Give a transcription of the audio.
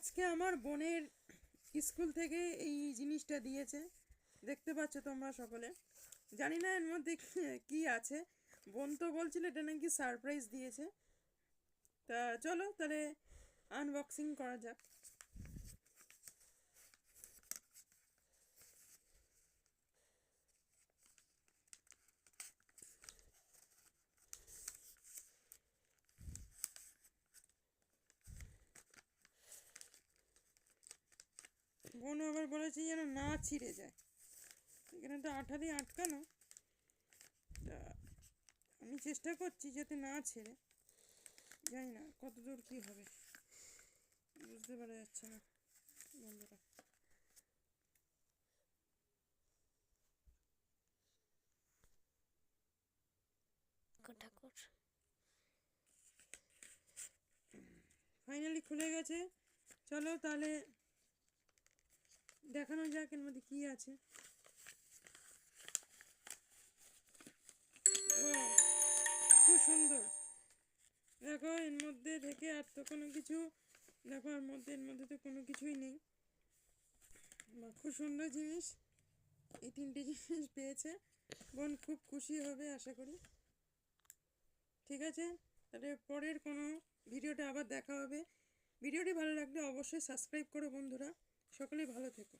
আজকে আমার বোনের স্কুল থেকে এই জিনিসটা দিয়েছে, দেখতে পাচ্ছ তোমরা সকলে। জানি না এর মধ্যে কি আছে, বোন তো বলছিল এটা নাকি সারপ্রাইজ দিয়েছে। তা চলো তাহলে আনবক্সিং করা যাক। বোন আবার বলেছে যেন না ছিঁড়ে যায়, এখানে তো আঠা দিয়ে আটকানো। তা আমি চেষ্টা করছি যাতে না ছেড়ে, জানি না কতদূর কি হবে, বুঝতে পারা যাচ্ছে না বন্ধুরা। ঠাকুর ফাইনালি খুলে গেছে, চলো তাহলে দেখানো যাক এর মধ্যে কি আছে। Wow, খুব সুন্দর। দেখো এর মধ্যে থেকে আর তো কোনো কিছু, দেখো এর মধ্যে তো কোনো কিছুই নেই। খুব সুন্দর জিনিস, এই তিনটে জিনিস পেয়েছে বোন, খুব খুশি হবে আশা করি। ঠিক আছে, তাহলে পরের কোনো ভিডিওটা আবার দেখা হবে। ভিডিওটি ভালো লাগলে অবশ্যই সাবস্ক্রাইব করো বন্ধুরা, সকলেই ভালো থেকো।